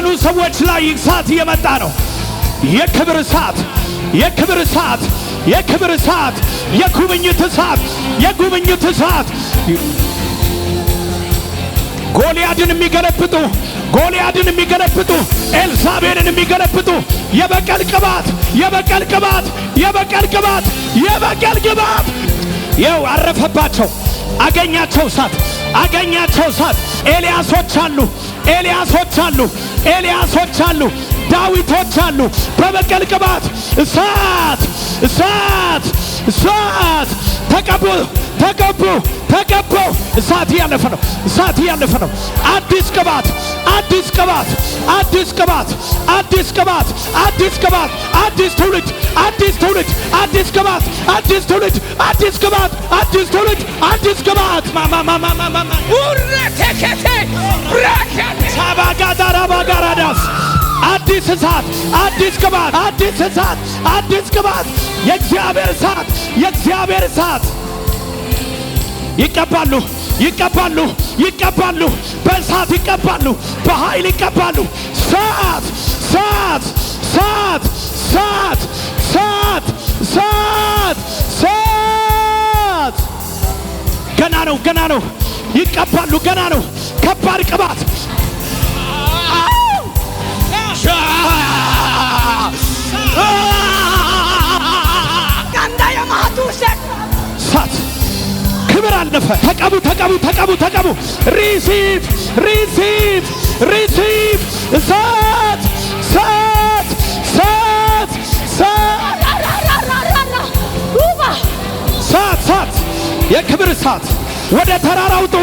በሆኑ ሰዎች ላይ እሳት እየመጣ ነው። የክብር እሳት፣ የክብር እሳት፣ የክብር እሳት፣ የጉብኝት እሳት፣ የጉብኝት እሳት። ጎልያድን የሚገለብጡ፣ ጎልያድን የሚገለብጡ፣ ኤልሳቤልን የሚገለብጡ የበቀል ቅባት፣ የበቀል ቅባት፣ የበቀል ቅባት፣ የበቀል ቅባት ይኸው አረፈባቸው። አገኛቸው እሳት፣ አገኛቸው እሳት። ኤልያሶች አሉ፣ ኤልያሶች አሉ፣ ኤልያሶች አሉ፣ ዳዊቶች አሉ። በበቀል ቅባት እሳት፣ እሳት፣ እሳት ተቀቡ፣ ተቀቡ፣ ተቀቡ። እሳት ያለፈ ነው፣ እሳት ያለፈ ነው። አዲስ ቅባት፣ አዲስ ቅባት፣ አዲስ ቅባት፣ አዲስ ቅባት፣ አዲስ ቅባት፣ አዲስ ትውልድ፣ አዲስ ትውልድ፣ አዲስ ቅባት፣ አዲስ ትውልድ፣ አዲስ ቅባት፣ አዲስ ትውልድ፣ አዲስ ቅባት። ማማማማማማ ውረተከተ ብራካት ሳባጋዳራባጋራዳስ አዲስ እሳት፣ አዲስ ቅባት፣ አዲስ እሳት፣ አዲስ ቅባት። የእግዚአብሔር እሳት፣ የእግዚአብሔር እሳት። ይቀባሉ፣ ይቀባሉ፣ ይቀባሉ፣ በእሳት ይቀባሉ፣ በኃይል ይቀባሉ። እሳት፣ እሳት፣ እሳት፣ እሳት፣ እሳት፣ እሳት፣ እሳት። ገና ነው፣ ገና ነው። ይቀባሉ፣ ገና ነው። ከባድ ቅባት እሳት። ክብር አለፈ። ተቀቡ፣ ተቀቡ፣ ተቀቡ፣ ተቀቡ። ሪሲቭ፣ ሪሲቭ፣ ሪሲቭ። እሳት፣ እሳት፣ እሳት፣ እሳት፣ እሳት። የክብር እሳት። ወደ ተራራ ውጡ፣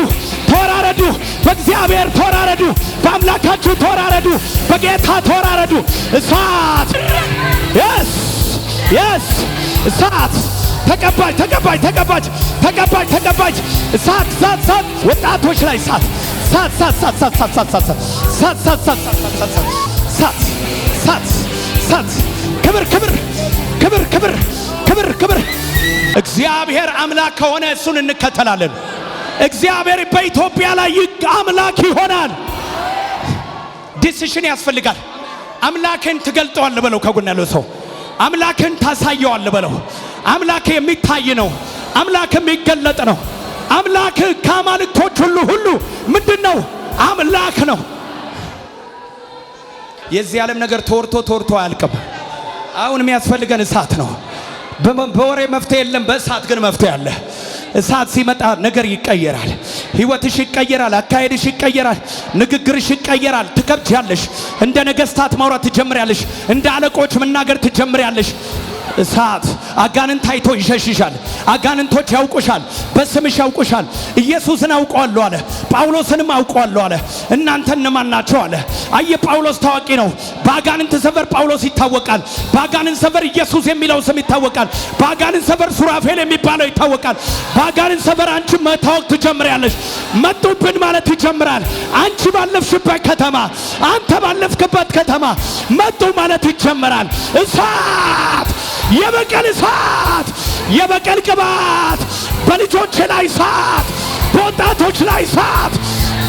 ተወራረዱ። በእግዚአብሔር ተወራረዱ፣ በአምላካችሁ ተወራረዱ፣ በጌታ ተወራረዱ። እሳት የስ የስ እሳት ተቀባች፣ ተቀባች፣ ተቀባች፣ ተቀባች፣ ተቀባች። እሳት፣ እሳት፣ እሳት። ወጣቶች ላይ እሳት፣ እሳት፣ እሳት፣ እሳት፣ እሳት፣ እሳት፣ እሳት፣ እሳት፣ እሳት፣ እሳት፣ እሳት። ክብር፣ ክብር፣ ክብር፣ ክብር፣ ክብር፣ ክብር። እግዚአብሔር አምላክ ከሆነ እሱን እንከተላለን። እግዚአብሔር በኢትዮጵያ ላይ አምላክ ይሆናል። ዲሲሽን ያስፈልጋል። አምላክን ትገልጠዋል በለው። ከጎን ያለው ሰው አምላክን ታሳየዋል በለው። አምላክ የሚታይ ነው። አምላክ የሚገለጥ ነው። አምላክ ከአማልክቶች ሁሉ ምንድነው? አምላክ ነው። የዚህ ዓለም ነገር ተወርቶ አያልቅም። አሁን የሚያስፈልገን እሳት ነው። በወሬ መፍትሄ የለም፣ በእሳት ግን መፍትሄ አለ። እሳት ሲመጣ ነገር ይቀየራል። ህይወትሽ ይቀየራል። አካሄድሽ ይቀየራል። ንግግርሽ ይቀየራል። ትከብጃለሽ። እንደ ነገስታት ማውራት ትጀምሪያለሽ። እንደ አለቆች መናገር ትጀምሪያለሽ። እሳት አጋንንት አይቶ ይሸሽሻል። አጋንንቶች ያውቁሻል። በስምሽ ያውቁሻል። ኢየሱስን አውቀዋለሁ አለ። ጳውሎስንም አውቀዋለሁ አለ። እናንተ እነማን ናቸው አለ። አየ ጳውሎስ ታዋቂ ነው። በአጋንንት ሰፈር ጳውሎስ ይታወቃል። በአጋንንት ሰፈር ኢየሱስ የሚለው ስም ይታወቃል። በአጋንንት ሰፈር ሱራፌል የሚባለው ይታወቃል። በአጋንንት ሰፈር አንቺ መታወቅ ትጀምሪያለሽ። መጡብን ማለት ይጀምራል። አንቺ ባለፍሽበት ከተማ፣ አንተ ባለፍክበት ከተማ መጡ ማለት ይጀምራል። እሳት፣ የበቀል እሳት፣ የበቀል ቅባት። በልጆች ላይ እሳት፣ በወጣቶች ላይ እሳት፣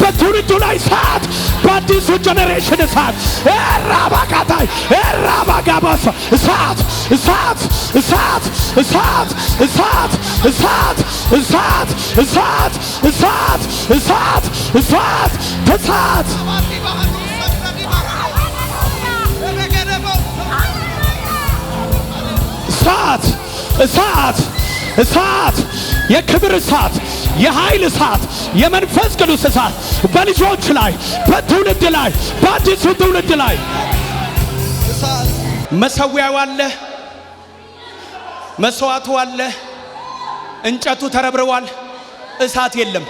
በትውልዱ ላይ እሳት፣ በአዲሱ ጀነሬሽን እሳት። ራባካታይ ራባጋባሳ እሳት፣ እሳት፣ እሳት፣ እሳት፣ እሳት፣ እሳት፣ እሳት፣ እሳት፣ እሳት፣ እሳት፣ እሳት፣ እሳት። እሳት፣ እሳት፣ እሳት። የክብር እሳት፣ የኃይል እሳት፣ የመንፈስ ቅዱስ እሳት በልጆች ላይ፣ በትውልድ ላይ፣ በአዲሱ ትውልድ ላይ። መሰዊያው አለ፣ መስዋዕቱ አለ፣ እንጨቱ ተረብረዋል። እሳት የለም።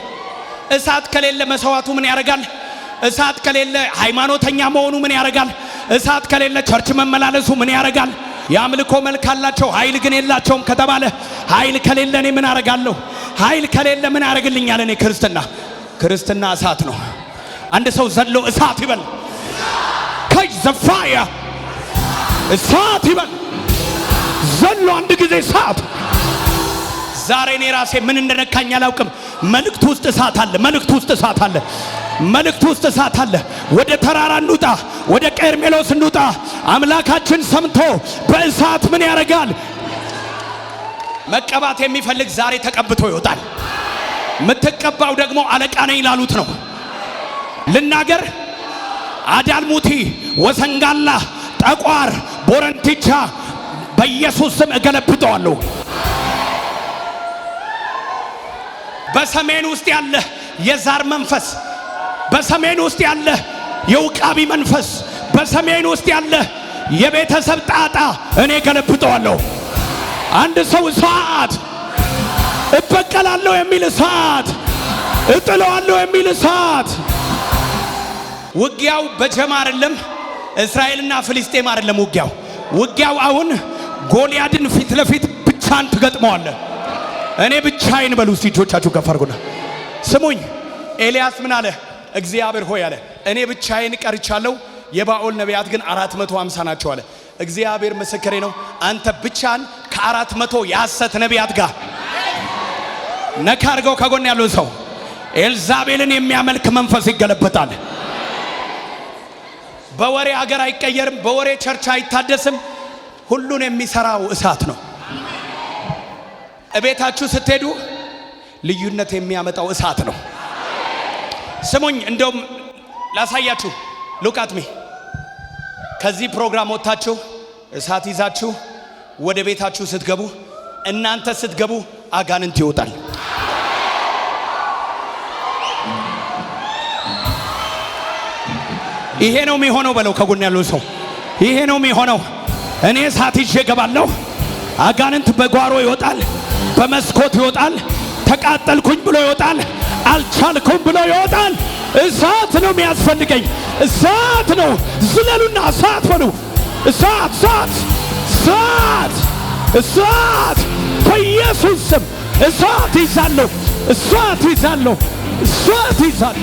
እሳት ከሌለ መስዋዕቱ ምን ያደርጋል? እሳት ከሌለ ሃይማኖተኛ መሆኑ ምን ያደርጋል? እሳት ከሌለ ቸርች መመላለሱ ምን ያደርጋል? የአምልኮ መልክ አላቸው፣ ኃይል ግን የላቸውም ከተባለ ኃይል ከሌለ እኔ ምን አረጋለሁ? ኃይል ከሌለ ምን አረግልኛል? እኔ ክርስትና እሳት ነው። አንድ ሰው ዘሎ እሳት ይበል። ከይ ዘፋያ እሳት ይበል። ዘሎ አንድ ጊዜ እሳት። ዛሬ እኔ ራሴ ምን እንደነካኝ አላውቅም። መልእክቱ ውስጥ እሳት አለ። መልእክቱ ውስጥ እሳት አለ። መልእክቱ ውስጥ እሳት አለ። ወደ ተራራ እንውጣ፣ ወደ ቀርሜሎስ እንውጣ። አምላካችን ሰምቶ በእሳት ምን ያደርጋል? መቀባት የሚፈልግ ዛሬ ተቀብቶ ይወጣል። ምትቀባው ደግሞ አለቃ ነኝ ላሉት ነው። ልናገር አዳልሙቲ፣ ወሰንጋላ፣ ጠቋር፣ ቦረንቲቻ በኢየሱስ ስም እገለብጠዋለሁ። በሰሜን ውስጥ ያለ የዛር መንፈስ፣ በሰሜን ውስጥ ያለ የውቃቢ መንፈስ፣ በሰሜን ውስጥ ያለ የቤተሰብ ጣጣ እኔ ገለብጠዋለሁ። አንድ ሰው እሳት እበቀላለሁ የሚል እሳት፣ እጥለዋለሁ የሚል እሳት። ውጊያው በጀማ አይደለም፣ እስራኤልና ፍልስጤም አይደለም። ውጊያው አሁን ጎልያድን ፊት ለፊት ብቻን ትገጥመዋለህ። እኔ ብቻዬን በሉ እስቲ እጆቻችሁ ከፍ አድርጉና ስሙኝ። ኤልያስ ምን አለ? እግዚአብሔር ሆይ አለ እኔ ብቻዬን ቀርቻለሁ፣ የባኦል ነቢያት ግን 450 ናቸው አለ። እግዚአብሔር ምስክሬ ነው። አንተ ብቻን ከ400 የሐሰት ነቢያት ጋር ነካ አድርገው ከጎን ያለው ሰው ኤልዛቤልን የሚያመልክ መንፈስ ይገለበጣል። በወሬ ሀገር አይቀየርም፣ በወሬ ቸርች አይታደስም። ሁሉን የሚሰራው እሳት ነው። እቤታችሁ ስትሄዱ ልዩነት የሚያመጣው እሳት ነው። ስሙኝ፣ እንደውም ላሳያችሁ። ሉቃትሚ ከዚህ ፕሮግራም ወጣችሁ እሳት ይዛችሁ ወደ ቤታችሁ ስትገቡ፣ እናንተ ስትገቡ አጋንንት ይወጣል። ይሄ ነው የሚሆነው በለው ከጎን ያለው ሰው፣ ይሄ ነው የሚሆነው። እኔ እሳት ይዤ እገባለሁ፣ አጋንንት በጓሮ ይወጣል፣ በመስኮት ይወጣል፣ ተቃጠልኩኝ ብሎ ይወጣል፣ አልቻልኩም ብሎ ይወጣል። እሳት ነው የሚያስፈልገኝ፣ እሳት ነው። ዝለሉና እሳት በሉ። እሳት እሳት እሳት እሳት፣ በኢየሱስ ስም እሳት ይዛለሁ፣ እሳት ይዛለሁ፣ እሳት ይዛለሁ።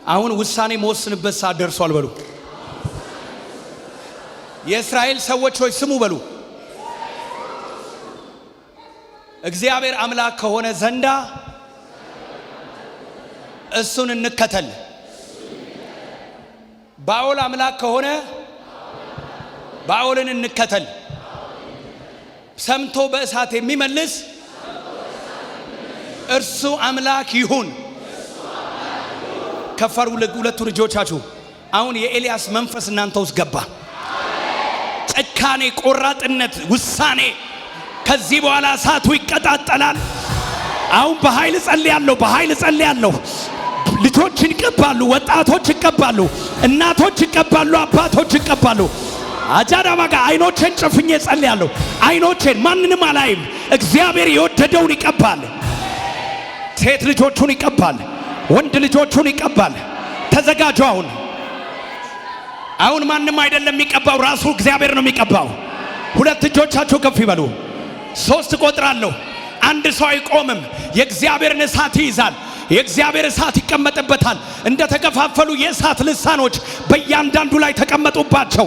አሁን ውሳኔ መወስንበት ሰዓት ደርሷል በሉ። የእስራኤል ሰዎች ሆይ ስሙ በሉ። እግዚአብሔር አምላክ ከሆነ ዘንዳ እሱን እንከተል። ባኦል አምላክ ከሆነ ባኦልን እንከተል። ሰምቶ በእሳት የሚመልስ እርሱ አምላክ ይሁን። ከፈሩ ሁለቱ ልጆቻችሁ። አሁን የኤልያስ መንፈስ እናንተ ውስጥ ገባ። ጭካኔ፣ ቆራጥነት፣ ውሳኔ። ከዚህ በኋላ እሳቱ ይቀጣጠላል። አሁን በኃይል ጸልያለሁ፣ በኃይል ጸልያለሁ። ልጆች ይቀባሉ፣ ወጣቶች ይቀባሉ፣ እናቶች ይቀባሉ፣ አባቶች ይቀባሉ። አጃዳማጋ አይኖቼን ጨፍኜ ጸልያለሁ። አይኖቼን ማንንም አላይም። እግዚአብሔር የወደደውን ይቀባል። ሴት ልጆቹን ይቀባል፣ ወንድ ልጆቹን ይቀባል። ተዘጋጁ። አሁን ማንም አይደለም የሚቀባው፣ ራሱ እግዚአብሔር ነው የሚቀባው። ሁለት እጆቻችሁ ከፍ ይበሉ። 3 ቆጥራለሁ። አንድ ሰው አይቆምም። የእግዚአብሔርን እሳት ይይዛል። የእግዚአብሔር እሳት ይቀመጥበታል። እንደ ተከፋፈሉ የእሳት ልሳኖች በእያንዳንዱ ላይ ተቀመጡባቸው።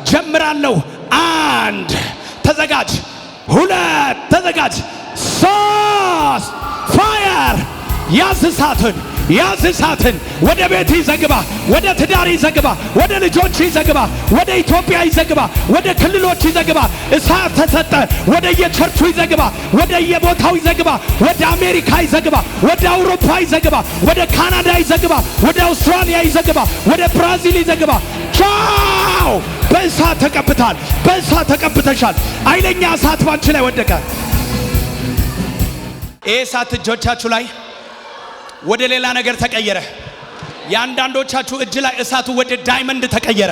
ጀምራለሁ። 1 ተዘጋጅ፣ 2 ተዘጋጅ፣ 3 ፋየር። ያዝ እሳትን፣ ያዝ እሳትን። ወደ ቤት ይዘግባ፣ ወደ ትዳር ይዘግባ፣ ወደ ልጆች ይዘግባ፣ ወደ ኢትዮጵያ ይዘግባ፣ ወደ ክልሎች ይዘግባ። እሳት ተሰጠ። ወደ የቸርቹ ይዘግባ፣ ወደ የቦታው ይዘግባ፣ ወደ አሜሪካ ይዘግባ፣ ወደ አውሮፓ ይዘግባ፣ ወደ ካናዳ ይዘግባ፣ ወደ አውስትራሊያ ይዘግባ፣ ወደ ብራዚል ይዘግባ። ቻው! በእሳት ተቀብታል፣ በእሳት ተቀብተሻል። ኃይለኛ እሳት ባንቺ ላይ ወደቀ። ይህ እሳት እጆቻችሁ ላይ ወደ ሌላ ነገር ተቀየረ። የአንዳንዶቻችሁ እጅ ላይ እሳቱ ወደ ዳይመንድ ተቀየረ።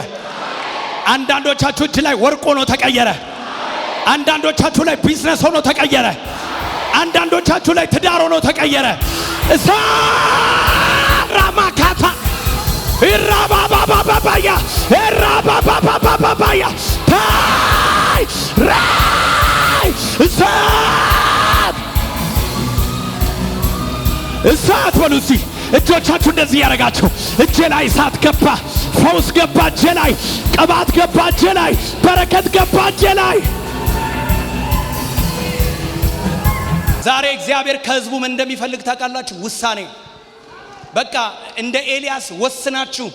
አንዳንዶቻችሁ እጅ ላይ ወርቅ ሆኖ ተቀየረ። አንዳንዶቻችሁ ላይ ቢዝነስ ሆኖ ተቀየረ። አንዳንዶቻችሁ ላይ ትዳር ሆኖ ተቀየረ። እሳት ራማካታ ኢራባባባባያ ኢራባባባባያ ታይ ራይ እሳት በሉ እስቲ። እጆቻችሁ እንደዚህ ያረጋችሁ። እጄ ላይ እሳት ገባ፣ ፈውስ ገባ እጄ ላይ፣ ቅባት ገባ እጄ ላይ፣ በረከት ገባ እጄ ላይ። ዛሬ እግዚአብሔር ከህዝቡ ምን እንደሚፈልግ ታውቃላችሁ? ውሳኔ። በቃ እንደ ኤልያስ ወስናችሁ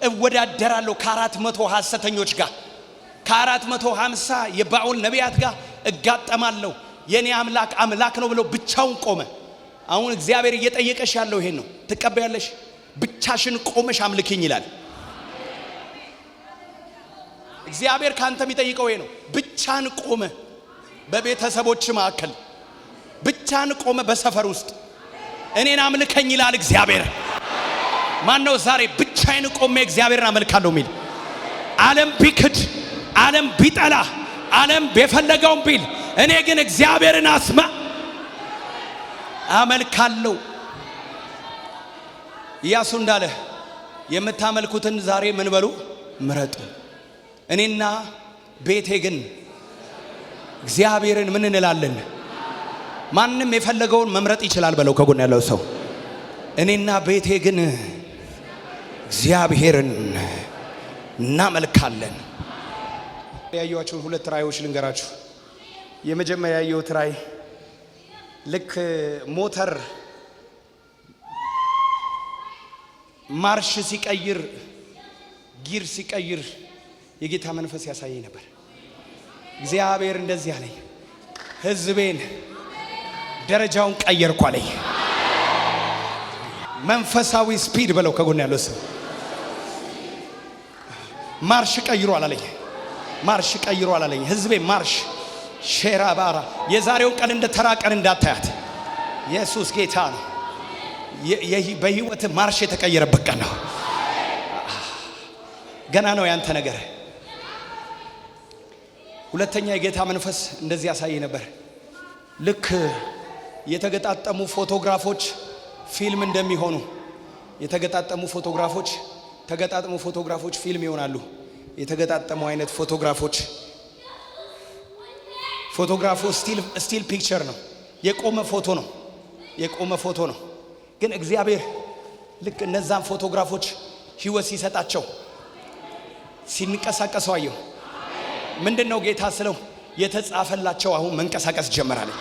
እወዳደራለሁ ከ400 ሐሰተኞች ጋር ከ450 የባኦል ነቢያት ጋር እጋጠማለሁ የኔ አምላክ አምላክ ነው ብሎ ብቻውን ቆመ። አሁን እግዚአብሔር እየጠየቀሽ ያለው ይሄን ነው። ትቀበያለሽ? ብቻሽን ቆመሽ አምልኪኝ ይላል እግዚአብሔር። ካንተ የሚጠይቀው ይሄ ነው። ብቻን ቆመ በቤተሰቦች መካከል፣ ብቻን ቆመ በሰፈር ውስጥ እኔን አምልከኝ ይላል እግዚአብሔር። ማን ነው ዛሬ ብቻዬን ቆሜ እግዚአብሔርን አመልካለሁ የሚል? ዓለም ቢክድ፣ ዓለም ቢጠላ፣ ዓለም በፈለገውን ቢል፣ እኔ ግን እግዚአብሔርን አመልካለሁ። ኢያሱ እንዳለ የምታመልኩትን ዛሬ ምን በሉ? ምረጡ። እኔና ቤቴ ግን እግዚአብሔርን ምን እንላለን? ማንም የፈለገውን መምረጥ ይችላል በለው ከጎን ያለው ሰው። እኔና ቤቴ ግን እግዚአብሔርን እናመልካለን። ያያችሁን ሁለት ራእዮች ልንገራችሁ። የመጀመሪያ ያየሁት ራእይ ልክ ሞተር ማርሽ ሲቀይር፣ ጊር ሲቀይር የጌታ መንፈስ ያሳየኝ ነበር። እግዚአብሔር እንደዚህ አለኝ፣ ህዝቤን ደረጃውን ቀየርኩ አለኝ። መንፈሳዊ ስፒድ በለው ከጎን ያለው ሰው። ማርሽ ቀይሯል አለኝ። ማርሽ ቀይሯል አለኝ። ህዝቤ ማርሽ ሼራባራ። የዛሬውን ቀን እንደ ተራ ቀን እንዳታያት። ኢየሱስ ጌታ ነው። በህይወት ማርሽ የተቀየረበት ቀን ነው። ገና ነው ያንተ ነገር። ሁለተኛ የጌታ መንፈስ እንደዚህ ያሳይ ነበር። ልክ የተገጣጠሙ ፎቶግራፎች ፊልም እንደሚሆኑ የተገጣጠሙ ፎቶግራፎች ፊልም ይሆናሉ። የተገጣጠሙ አይነት ፎቶግራፉ ስቲል ፒክቸር ነው። የቆመ ፎቶ ነው። ግን እግዚአብሔር ልክ እነዛን ፎቶግራፎች ህይወት ሲሰጣቸው ሲንቀሳቀሱ አየሁ። ምንድነው ጌታ ስለው የተጻፈላቸው አሁን መንቀሳቀስ ጀመራለች።